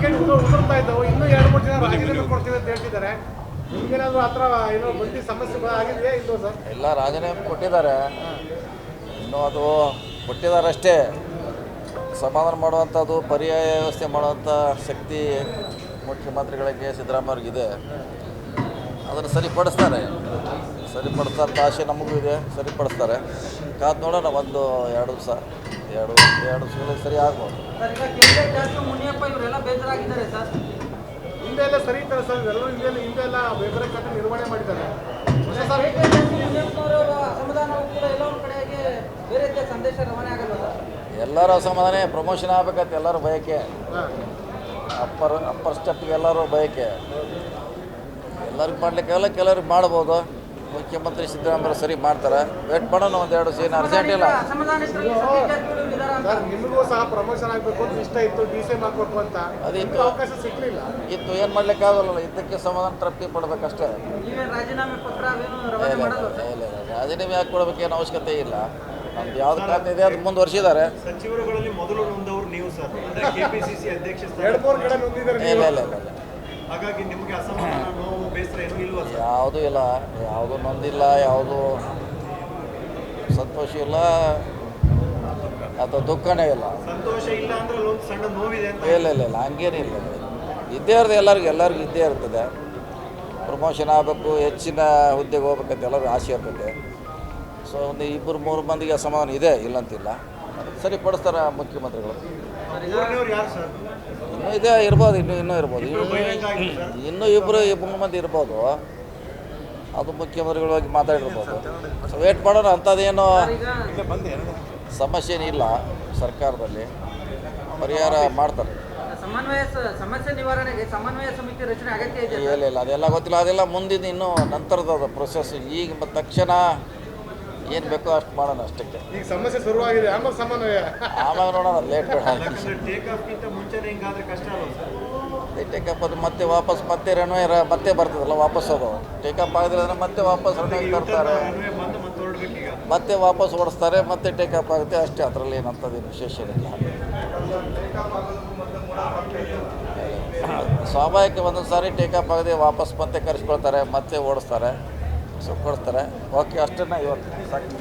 ಕಟ್ಕೊಂಡು ಉದುರ್ತಾ ಇದ್ದವು. ಇನ್ನೂ 2-3 ಜನ ರಾಜೀನಾಮೆ ಕೊಡ್ತೀವಿ ಅಂತ ಹೇಳ್ತಿದ್ದಾರೆ. ನಿಮ್ಗೇನಾದ್ರು ಆ ಥರ ಏನೋ ಬಂದು ಸಮಸ್ಯೆ ಆಗಿದೆಯಾ ಇಲ್ಲೋ ಸರ್? ಎಲ್ಲ ರಾಜೀನಾಮೆ ಕೊಟ್ಟಿದ್ದಾರೆ, ಇನ್ನೂ ಅದು ಕೊಟ್ಟಿದ್ದಾರೆ ಅಷ್ಟೇ. ಸಮಾಧಾನ ಮಾಡುವಂಥದ್ದು, ಪರ್ಯಾಯ ವ್ಯವಸ್ಥೆ ಮಾಡುವಂಥ ಶಕ್ತಿ ಮುಖ್ಯಮಂತ್ರಿಗಳಿಗೆ ಸಿದ್ದರಾಮಯ್ಯವ್ರಿಗಿದೆ. ಅದನ್ನು ಸರಿಪಡಿಸ್ತಾರೆ ಆಸೆ ನಮಗೂ ಇದೆ, ಸರಿಪಡಿಸ್ತಾರೆ. ಕಾದು ನೋಡೋಣ, 1-2 ದಿವಸ, 2 ದಿವಸಗಳಲ್ಲಿ ಸರಿ ಆಗ್ಬೋದು. ಹಿಂದೆ ಎಲ್ಲ ಸರಿ ಇದ್ದಾರೆ ಸರ್, ಎಲ್ಲರೂ ಹಿಂದೆಲ್ಲ ಬೇರೆ ಕಡೆ ನಿರ್ವಹಣೆ ಮಾಡಿದ್ದಾರೆ. ಎಲ್ಲರೂ ಅಸಮಾಧಾನ, ಪ್ರಮೋಷನ್ ಆಗಬೇಕಂತ ಎಲ್ಲರೂ ಬಯಕೆ. ಅಪ್ಪರ್ ಸ್ಟೆಪ್ಗೆ ಎಲ್ಲರೂ ಬಯಕೆ. ಎಲ್ಲರಿಗೂ ಮಾಡಲಿಕ್ಕೆಲ್ಲ ಕೆಲವ್ರಿಗೆ ಮಾಡ್ಬೋದು. ಮುಖ್ಯಮಂತ್ರಿ ಸಿದ್ದರಾಮಯ್ಯ ಸರಿ ಮಾಡ್ತಾರೆ. ವೇಟ್ ಮಾಡೋಣ, 1-2 ದಿವಸ, ಏನು ಅರ್ಜೆಂಟ್ ಇಲ್ಲ. ಸರ್, ನಿಮಗೂ ಸಹ ಪ್ರಮೋಷನ್ ಆಗಬೇಕು ಅಂತ ಇಷ್ಟ ಇತ್ತು, ಡಿಸಿಎಂ ಆಗಬೇಕು ಅಂತ, ಅದಕ್ಕೆ ಅವಕಾಶ ಸಿಗಲಿಲ್ಲ. ಇತ್ತು, ಏನು ಮಾಡ್ಲಿಕ್ಕಾಗಲ್ಲ. ಇದಕ್ಕೆ ಸಮಾಧಾನ ತೃಪ್ತಿ ಪಡಬೇಕಷ್ಟೇ. ರಾಜೀನಾಮೆ ಹಾಕಿ ಕೊಡಬೇಕೇನು ಅವಶ್ಯಕತೆ ಇಲ್ಲ. ನಮ್ದು ಯಾವ್ದು ಖಾತೆ ಇದೆ ಅದು ಮುಂದುವರಿಸಿದ್ದಾರೆ. ಸಚಿವರುಗಳಲ್ಲಿ ಮೊದಲು ನೊಂದವರು ನೀವು ಸರ್, ಕೆಪಿಸಿಸಿ ಅಧ್ಯಕ್ಷ. 2-3 ಕಡೆ ನೊಂದಿದ್ದಾರೆ. ಇಲ್ಲ. ಹಾಗಾಗಿ ನಿಮಗೆ ಅಸಮಾಧಾನ, ನೋವು, ಬೇಸರ ಏನೂ ಇಲ್ವಾ ಸರ್? ಯಾವುದೂ ಇಲ್ಲ, ಯಾವುದೂ ನೊಂದಿಲ್ಲ, ಯಾವುದೂ ಸಂತೋಷ ಇಲ್ಲ ಅಥವಾ ದುಃಖನೇ ಇಲ್ಲ. ಸಂತೋಷ ಇಲ್ಲ ಅಂದ್ರೆ ಒಂದು ಸಣ್ಣ ನೋವಿದೆ ಅಂತ? ಇಲ್ಲ, ಹಂಗೇನಿಲ್ಲ. ಇದ್ದೇ ಇರ್ತದೆ, ಎಲ್ಲರಿಗೂ ಇದ್ದೇ ಇರ್ತದೆ. ಪ್ರಮೋಷನ್ ಆಗಬೇಕು, ಹೆಚ್ಚಿನ ಹುದ್ದೆಗೆ ಹೋಗ್ಬೇಕಂತ ಎಲ್ಲರಿಗೂ ಆಸೆ ಇರ್ತದೆ. ಸೊ 1-2-3 ಮಂದಿಗೆ ಅಸಮಾಧಾನ ಇದೆ, ಇಲ್ಲಂತಿಲ್ಲ. ಸರಿಪಡಿಸ್ತಾರೆ ಮುಖ್ಯಮಂತ್ರಿಗಳು. ಯಾರು ಸರ್? ಇನ್ನೂ ಇದೆ, ಇರ್ಬೋದು, ಇನ್ನೂ ಇರ್ಬೋದು, ಇನ್ನೂ 2-3 ಮಂದಿ ಇರ್ಬೋದು. ಅದು ಮುಖ್ಯಮಂತ್ರಿಗಳು ಹೋಗಿ ಮಾತಾಡಿರ್ಬೋದು. ಸೊ ವೇಟ್ ಮಾಡೋಣ. ಅಂಥದ್ದೇನು ಸಮಸ್ಯೆ ಇಲ್ಲ, ಸರ್ಕಾರದಲ್ಲಿ ಪರಿಹಾರ ಮಾಡ್ತಾರೆ. ಸಮಸ್ಯೆ ನಿವಾರಣೆಗೆ ಸಮನ್ವಯ ಸಮಿತಿ ರಚನೆ ಅಗತ್ಯ ಇದೆ? ಇಲ್ಲ, ಅದೆಲ್ಲ ಗೊತ್ತಿಲ್ಲ. ಅದೆಲ್ಲ ಮುಂದಿನ ಇನ್ನೂ ನಂತರದ ಪ್ರೊಸೆಸ್. ಈಗ ತಕ್ಷಣ ಏನು ಬೇಕೋ ಅಷ್ಟು ಮಾಡೋಣ ಅಷ್ಟಕ್ಕೆ. ಈಗ ಸಮಸ್ಯೆ ಶುರುವಾಗಿದೆ, ಆಮೇಲೆ ಸಮನ್ವಯ, ಆಮೇಲೆ ನೋಡೋಣ. ಲೇಟ್ ಬೇಡ. ಟೇಕಪ್ ಅದು ಮತ್ತೆ ವಾಪಸ್ ಮತ್ತೆ ಬರ್ತದಲ್ಲ ವಾಪಸ್. ಅದು ಟೇಕಪ್ ಆಗಿದ್ರೆ ಅಂದರೆ ಮತ್ತೆ ವಾಪಸ್ ರನ್ನಿಂಗ್ ತರ್ತಾರೆ, ಮತ್ತೆ ವಾಪಸ್ ಓಡಿಸ್ತಾರೆ, ಮತ್ತೆ ಟೇಕಪ್ ಆಗುತ್ತೆ ಅಷ್ಟೇ. ಅದರಲ್ಲಿ ಏನಂತದೇನು ವಿಶೇಷ ಇಲ್ಲ. ಸ್ವಾಭಾವಿಕ ಒಂದೊಂದು ಸಾರಿ ಟೇಕಪ್ ಆಗದೆ ವಾಪಸ್ ಮತ್ತೆ ಕರೆಸ್ಕೊಳ್ತಾರೆ, ಮತ್ತೆ ಓಡಿಸ್ತಾರೆ, ಕೊಡಿಸ್ತಾರೆ. ಓಕೆ, ಅಷ್ಟನ್ನ ಇವತ್ತು ಸಾಕು.